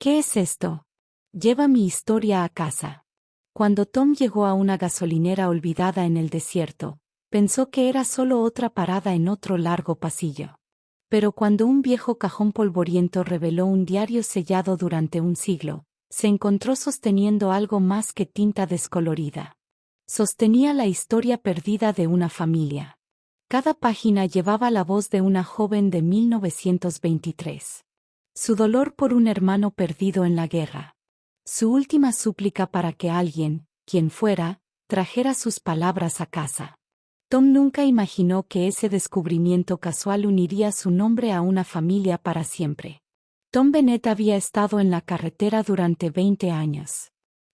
¿Qué es esto? Lleva mi historia a casa. Cuando Tom llegó a una gasolinera olvidada en el desierto, pensó que era solo otra parada en otro largo pasillo. Pero cuando un viejo cajón polvoriento reveló un diario sellado durante un siglo, se encontró sosteniendo algo más que tinta descolorida. Sostenía la historia perdida de una familia. Cada página llevaba la voz de una joven de 1923. Su dolor por un hermano perdido en la guerra. Su última súplica para que alguien, quien fuera, trajera sus palabras a casa. Tom nunca imaginó que ese descubrimiento casual uniría su nombre a una familia para siempre. Tom Bennett había estado en la carretera durante 20 años.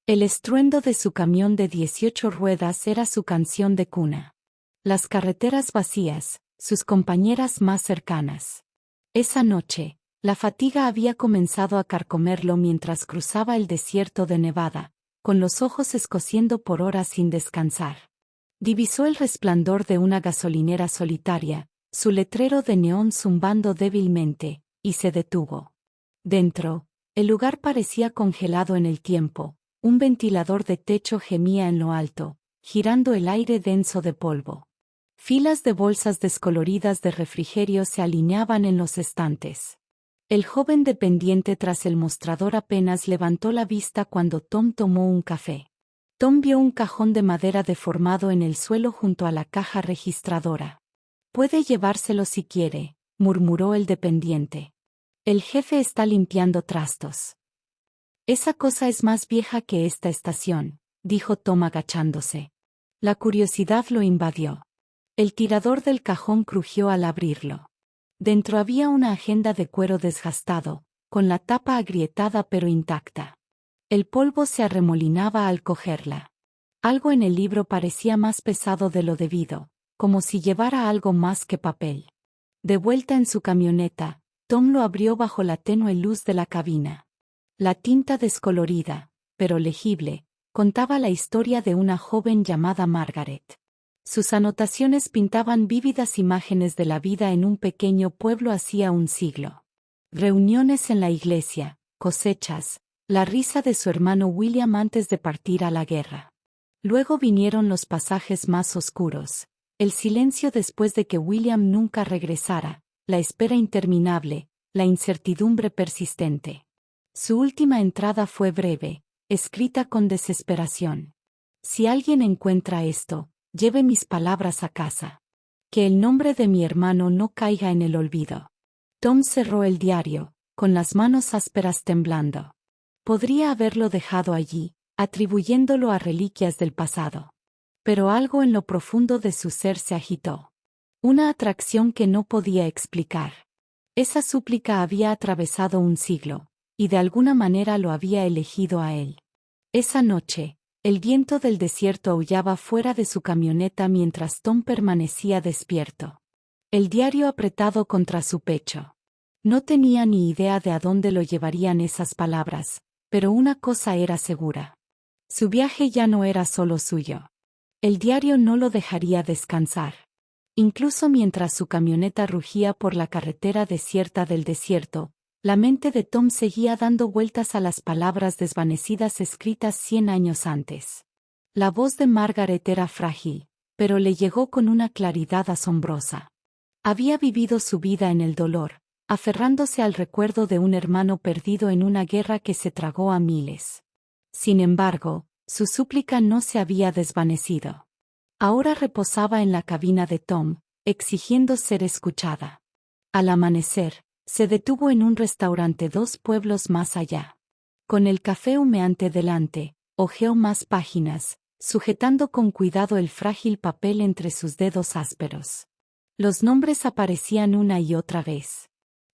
El estruendo de su camión de 18 ruedas era su canción de cuna. Las carreteras vacías, sus compañeras más cercanas. Esa noche, la fatiga había comenzado a carcomerlo mientras cruzaba el desierto de Nevada, con los ojos escociendo por horas sin descansar. Divisó el resplandor de una gasolinera solitaria, su letrero de neón zumbando débilmente, y se detuvo. Dentro, el lugar parecía congelado en el tiempo, un ventilador de techo gemía en lo alto, girando el aire denso de polvo. Filas de bolsas descoloridas de refrigerio se alineaban en los estantes. El joven dependiente tras el mostrador apenas levantó la vista cuando Tom tomó un café. Tom vio un cajón de madera deformado en el suelo junto a la caja registradora. «Puede llevárselo si quiere», murmuró el dependiente. «El jefe está limpiando trastos». «Esa cosa es más vieja que esta estación», dijo Tom agachándose. La curiosidad lo invadió. El tirador del cajón crujió al abrirlo. Dentro había una agenda de cuero desgastado, con la tapa agrietada pero intacta. El polvo se arremolinaba al cogerla. Algo en el libro parecía más pesado de lo debido, como si llevara algo más que papel. De vuelta en su camioneta, Tom lo abrió bajo la tenue luz de la cabina. La tinta descolorida, pero legible, contaba la historia de una joven llamada Margaret. Sus anotaciones pintaban vívidas imágenes de la vida en un pequeño pueblo hacía un siglo. Reuniones en la iglesia, cosechas, la risa de su hermano William antes de partir a la guerra. Luego vinieron los pasajes más oscuros, el silencio después de que William nunca regresara, la espera interminable, la incertidumbre persistente. Su última entrada fue breve, escrita con desesperación. «Si alguien encuentra esto, lleve mis palabras a casa. Que el nombre de mi hermano no caiga en el olvido». Tom cerró el diario, con las manos ásperas temblando. Podría haberlo dejado allí, atribuyéndolo a reliquias del pasado. Pero algo en lo profundo de su ser se agitó. Una atracción que no podía explicar. Esa súplica había atravesado un siglo, y de alguna manera lo había elegido a él. Esa noche, el viento del desierto aullaba fuera de su camioneta mientras Tom permanecía despierto. El diario apretado contra su pecho. No tenía ni idea de a dónde lo llevarían esas palabras, pero una cosa era segura. Su viaje ya no era solo suyo. El diario no lo dejaría descansar. Incluso mientras su camioneta rugía por la carretera desierta del desierto, la mente de Tom seguía dando vueltas a las palabras desvanecidas escritas 100 años antes. La voz de Margaret era frágil, pero le llegó con una claridad asombrosa. Había vivido su vida en el dolor, aferrándose al recuerdo de un hermano perdido en una guerra que se tragó a miles. Sin embargo, su súplica no se había desvanecido. Ahora reposaba en la cabina de Tom, exigiendo ser escuchada. Al amanecer, se detuvo en un restaurante 2 pueblos más allá. Con el café humeante delante, hojeó más páginas, sujetando con cuidado el frágil papel entre sus dedos ásperos. Los nombres aparecían una y otra vez.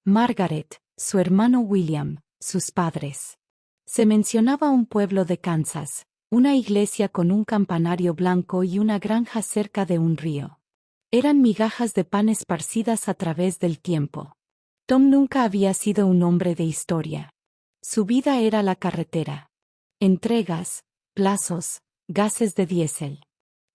Margaret, su hermano William, sus padres. Se mencionaba un pueblo de Kansas, una iglesia con un campanario blanco y una granja cerca de un río. Eran migajas de pan esparcidas a través del tiempo. Tom nunca había sido un hombre de historia. Su vida era la carretera. Entregas, plazos, gases de diésel.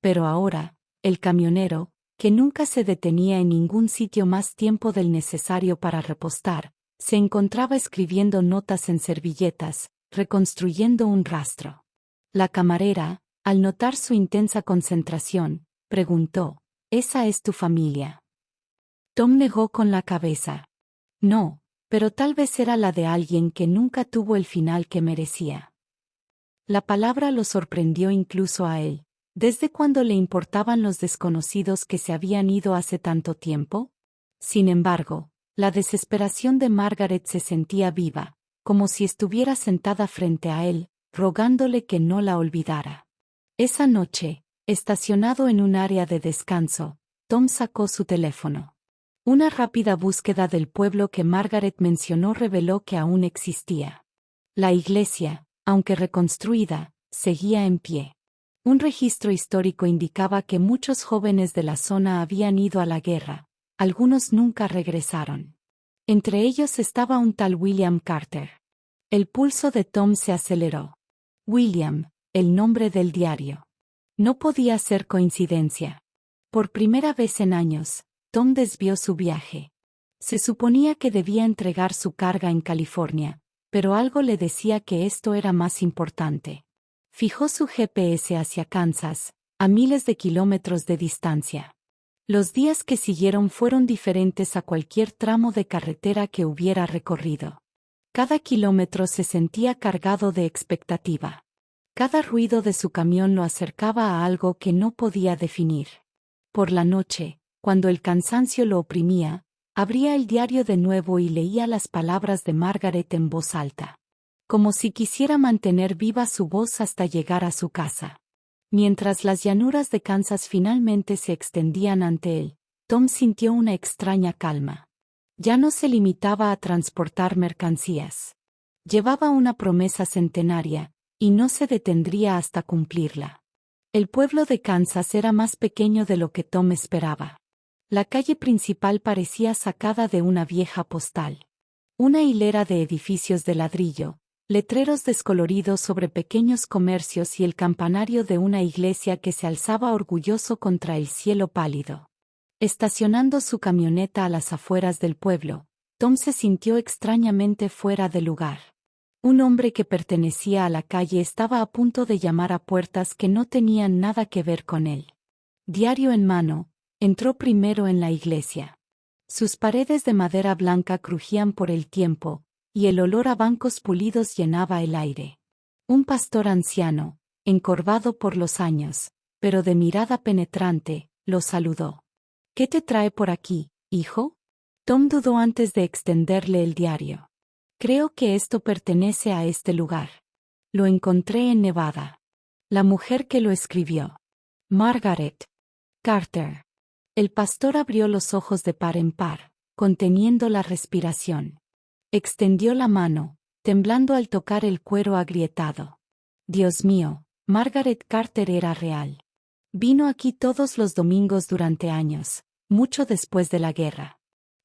Pero ahora, el camionero, que nunca se detenía en ningún sitio más tiempo del necesario para repostar, Se encontraba escribiendo notas en servilletas, reconstruyendo un rastro. La camarera, al notar su intensa concentración, preguntó: ¿Esa es tu familia? Tom negó con la cabeza. No, pero tal vez era la de alguien que nunca tuvo el final que merecía. La palabra lo sorprendió incluso a él. ¿Desde cuándo le importaban los desconocidos que se habían ido hace tanto tiempo? Sin embargo, la desesperación de Margaret se sentía viva, como si estuviera sentada frente a él, rogándole que no la olvidara. Esa noche, estacionado en un área de descanso, Tom sacó su teléfono. Una rápida búsqueda del pueblo que Margaret mencionó reveló que aún existía. La iglesia, aunque reconstruida, seguía en pie. Un registro histórico indicaba que muchos jóvenes de la zona habían ido a la guerra. Algunos nunca regresaron. Entre ellos estaba un tal William Carter. El pulso de Tom se aceleró. William, el nombre del diario. No podía ser coincidencia. Por primera vez en años, Tom desvió su viaje. Se suponía que debía entregar su carga en California, pero algo le decía que esto era más importante. Fijó su GPS hacia Kansas, a miles de kilómetros de distancia. Los días que siguieron fueron diferentes a cualquier tramo de carretera que hubiera recorrido. Cada kilómetro se sentía cargado de expectativa. Cada ruido de su camión lo acercaba a algo que no podía definir. Por la noche, cuando el cansancio lo oprimía, abría el diario de nuevo y leía las palabras de Margaret en voz alta. Como si quisiera mantener viva su voz hasta llegar a su casa. Mientras las llanuras de Kansas finalmente se extendían ante él, Tom sintió una extraña calma. Ya no se limitaba a transportar mercancías. Llevaba una promesa centenaria, y no se detendría hasta cumplirla. El pueblo de Kansas era más pequeño de lo que Tom esperaba. La calle principal parecía sacada de una vieja postal. Una hilera de edificios de ladrillo, letreros descoloridos sobre pequeños comercios y el campanario de una iglesia que se alzaba orgulloso contra el cielo pálido. Estacionando su camioneta a las afueras del pueblo, Tom se sintió extrañamente fuera de lugar. Un hombre que pertenecía a la calle estaba a punto de llamar a puertas que no tenían nada que ver con él. Diario en mano, entró primero en la iglesia. Sus paredes de madera blanca crujían por el tiempo, y el olor a bancos pulidos llenaba el aire. Un pastor anciano, encorvado por los años, pero de mirada penetrante, lo saludó. ¿Qué te trae por aquí, hijo? Tom dudó antes de extenderle el diario. Creo que esto pertenece a este lugar. Lo encontré en Nevada. La mujer que lo escribió. Margaret Carter. El pastor abrió los ojos de par en par, conteniendo la respiración. Extendió la mano, temblando al tocar el cuero agrietado. Dios mío, Margaret Carter era real. Vino aquí todos los domingos durante años, mucho después de la guerra.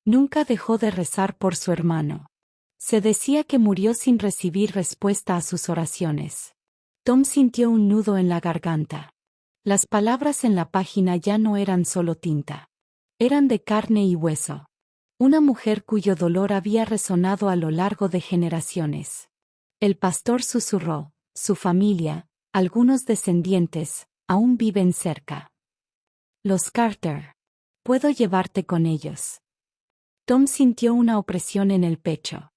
Nunca dejó de rezar por su hermano. Se decía que murió sin recibir respuesta a sus oraciones. Tom sintió un nudo en la garganta. Las palabras en la página ya no eran solo tinta. Eran de carne y hueso. Una mujer cuyo dolor había resonado a lo largo de generaciones. El pastor susurró: su familia, algunos descendientes, aún viven cerca. Los Carter. Puedo llevarte con ellos. Tom sintió una opresión en el pecho.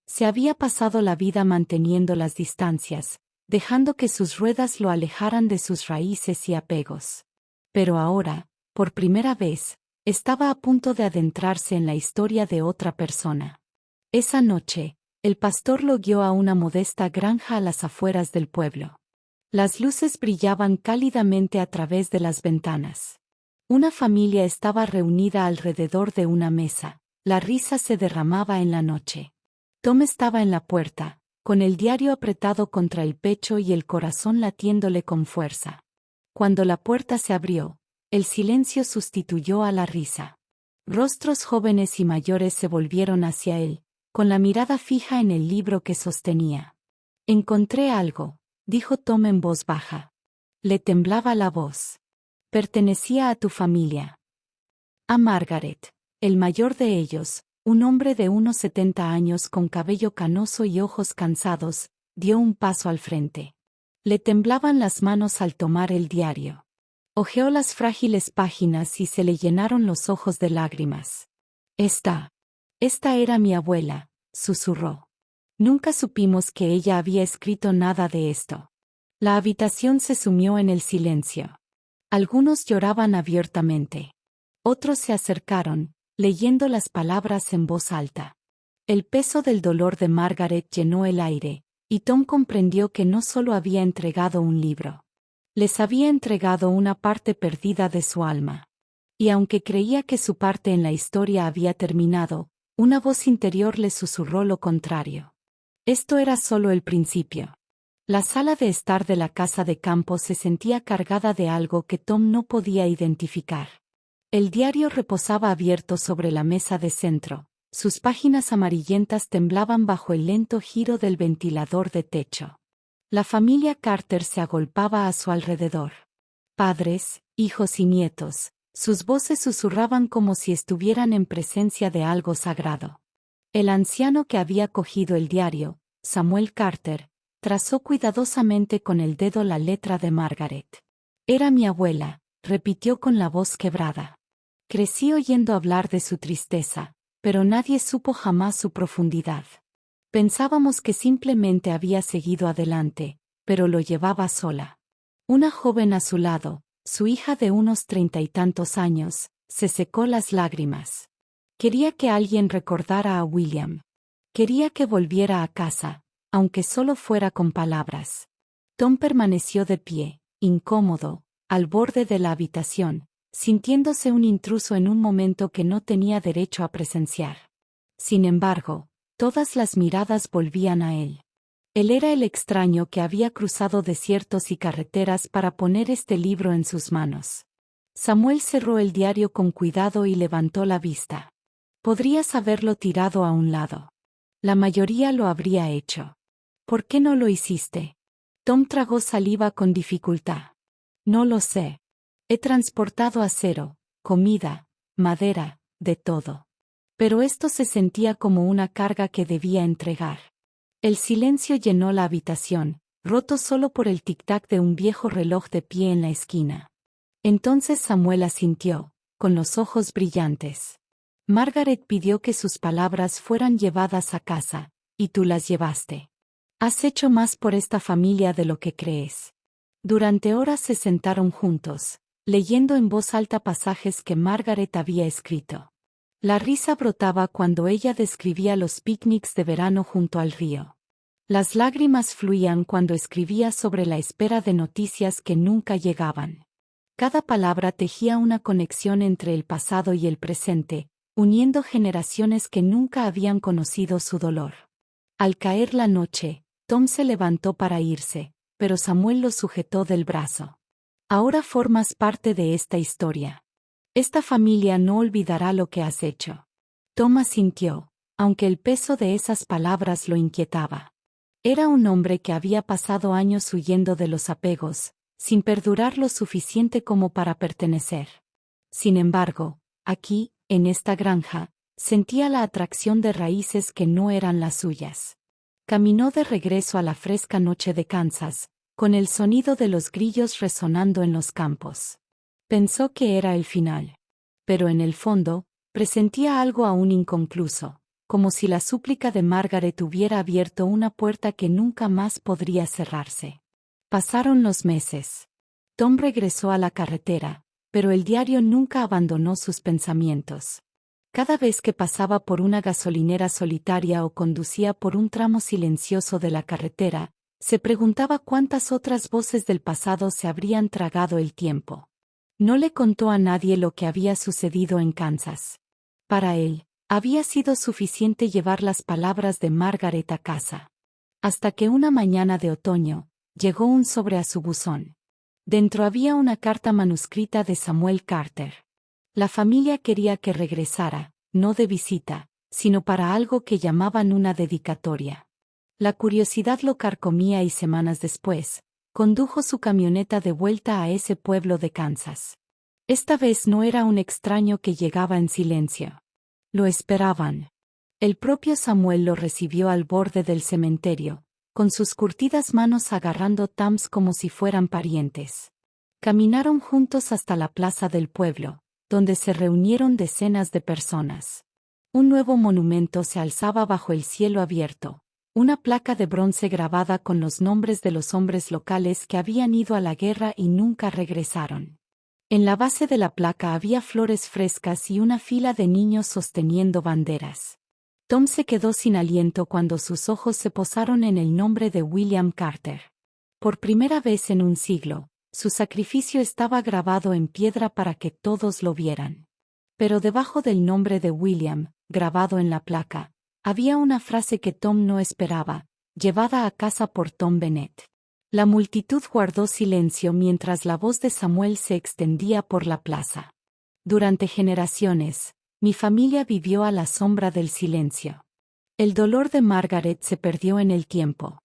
Se había pasado la vida manteniendo las distancias, dejando que sus ruedas lo alejaran de sus raíces y apegos. Pero ahora, por primera vez, estaba a punto de adentrarse en la historia de otra persona. Esa noche, el pastor lo guió a una modesta granja a las afueras del pueblo. Las luces brillaban cálidamente a través de las ventanas. Una familia estaba reunida alrededor de una mesa. La risa se derramaba en la noche. Tom estaba en la puerta, con el diario apretado contra el pecho y el corazón latiéndole con fuerza. Cuando la puerta se abrió, el silencio sustituyó a la risa. Rostros jóvenes y mayores se volvieron hacia él, con la mirada fija en el libro que sostenía. Encontré algo, dijo Tom en voz baja. Le temblaba la voz. Pertenecía a tu familia. A Margaret, el mayor de ellos, Un hombre de unos 70 años con cabello canoso y ojos cansados, dio un paso al frente. Le temblaban las manos al tomar el diario. Hojeó las frágiles páginas y se le llenaron los ojos de lágrimas. Esta era mi abuela, susurró. Nunca supimos que ella había escrito nada de esto. La habitación se sumió en el silencio. Algunos lloraban abiertamente. Otros se acercaron, leyendo las palabras en voz alta. El peso del dolor de Margaret llenó el aire, y Tom comprendió que no solo había entregado un libro. Les había entregado una parte perdida de su alma. Y aunque creía que su parte en la historia había terminado, una voz interior le susurró lo contrario. Esto era solo el principio. La sala de estar de la casa de campo se sentía cargada de algo que Tom no podía identificar. El diario reposaba abierto sobre la mesa de centro. Sus páginas amarillentas temblaban bajo el lento giro del ventilador de techo. La familia Carter se agolpaba a su alrededor. Padres, hijos y nietos, sus voces susurraban como si estuvieran en presencia de algo sagrado. El anciano que había cogido el diario, Samuel Carter, trazó cuidadosamente con el dedo la letra de Margaret. Era mi abuela, repitió con la voz quebrada. Crecí oyendo hablar de su tristeza, pero nadie supo jamás su profundidad. Pensábamos que simplemente había seguido adelante, pero lo llevaba sola. Una joven a su lado, su hija de unos 30 y tantos años, se secó las lágrimas. Quería que alguien recordara a William. Quería que volviera a casa, aunque solo fuera con palabras. Tom permaneció de pie, incómodo, al borde de la habitación, sintiéndose un intruso en un momento que no tenía derecho a presenciar. Sin embargo, todas las miradas volvían a él. Él era el extraño que había cruzado desiertos y carreteras para poner este libro en sus manos. Samuel cerró el diario con cuidado y levantó la vista. Podrías haberlo tirado a un lado. La mayoría lo habría hecho. ¿Por qué no lo hiciste? Tom tragó saliva con dificultad. No lo sé. He transportado acero, comida, madera, de todo. Pero esto se sentía como una carga que debía entregar. El silencio llenó la habitación, roto solo por el tic-tac de un viejo reloj de pie en la esquina. Entonces Samuel asintió, con los ojos brillantes. Margaret pidió que sus palabras fueran llevadas a casa, y tú las llevaste. Has hecho más por esta familia de lo que crees. Durante horas se sentaron juntos, leyendo en voz alta pasajes que Margaret había escrito. La risa brotaba cuando ella describía los picnics de verano junto al río. Las lágrimas fluían cuando escribía sobre la espera de noticias que nunca llegaban. Cada palabra tejía una conexión entre el pasado y el presente, uniendo generaciones que nunca habían conocido su dolor. Al caer la noche, Tom se levantó para irse, pero Samuel lo sujetó del brazo. Ahora formas parte de esta historia. Esta familia no olvidará lo que has hecho. Tom asintió, aunque el peso de esas palabras lo inquietaba. Era un hombre que había pasado años huyendo de los apegos, sin perdurar lo suficiente como para pertenecer. Sin embargo, aquí, en esta granja, sentía la atracción de raíces que no eran las suyas. Caminó de regreso a la fresca noche de Kansas, con el sonido de los grillos resonando en los campos. Pensó que era el final. Pero en el fondo, presentía algo aún inconcluso, como si la súplica de Margaret hubiera abierto una puerta que nunca más podría cerrarse. Pasaron los meses. Tom regresó a la carretera, pero el diario nunca abandonó sus pensamientos. Cada vez que pasaba por una gasolinera solitaria o conducía por un tramo silencioso de la carretera, se preguntaba cuántas otras voces del pasado se habrían tragado el tiempo. No le contó a nadie lo que había sucedido en Kansas. Para él, había sido suficiente llevar las palabras de Margaret a casa. Hasta que una mañana de otoño, llegó un sobre a su buzón. Dentro había una carta manuscrita de Samuel Carter. La familia quería que regresara, no de visita, sino para algo que llamaban una dedicatoria. La curiosidad lo carcomía y semanas después, condujo su camioneta de vuelta a ese pueblo de Kansas. Esta vez no era un extraño que llegaba en silencio. Lo esperaban. El propio Samuel lo recibió al borde del cementerio, con sus curtidas manos agarrando Tams como si fueran parientes. Caminaron juntos hasta la plaza del pueblo, donde se reunieron decenas de personas. Un nuevo monumento se alzaba bajo el cielo abierto, una placa de bronce grabada con los nombres de los hombres locales que habían ido a la guerra y nunca regresaron. En la base de la placa había flores frescas y una fila de niños sosteniendo banderas. Tom se quedó sin aliento cuando sus ojos se posaron en el nombre de William Carter. Por primera vez en un siglo, su sacrificio estaba grabado en piedra para que todos lo vieran. Pero debajo del nombre de William, grabado en la placa, había una frase que Tom no esperaba, llevada a casa por Tom Bennett. La multitud guardó silencio mientras la voz de Samuel se extendía por la plaza. Durante generaciones, mi familia vivió a la sombra del silencio. El dolor de Margaret se perdió en el tiempo.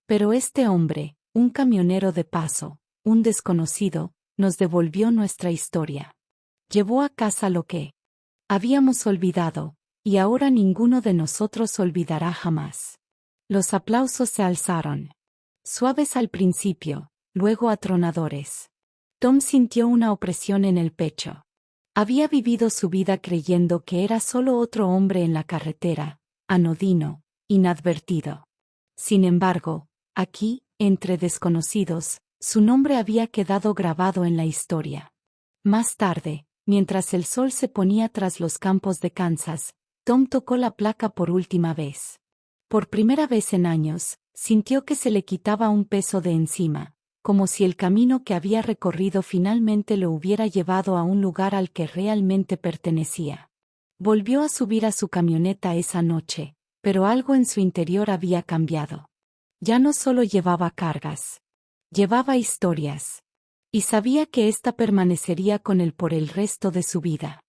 Pero este hombre, un camionero de paso, un desconocido, nos devolvió nuestra historia. Llevó a casa lo que habíamos olvidado, y ahora ninguno de nosotros olvidará jamás. Los aplausos se alzaron. Suaves al principio, luego atronadores. Tom sintió una opresión en el pecho. Había vivido su vida creyendo que era solo otro hombre en la carretera, anodino, inadvertido. Sin embargo, aquí, entre desconocidos, su nombre había quedado grabado en la historia. Más tarde, mientras el sol se ponía tras los campos de Kansas, Tom tocó la placa por última vez. Por primera vez en años, sintió que se le quitaba un peso de encima, como si el camino que había recorrido finalmente lo hubiera llevado a un lugar al que realmente pertenecía. Volvió a subir a su camioneta esa noche, pero algo en su interior había cambiado. Ya no solo llevaba cargas, llevaba historias. Y sabía que ésta permanecería con él por el resto de su vida.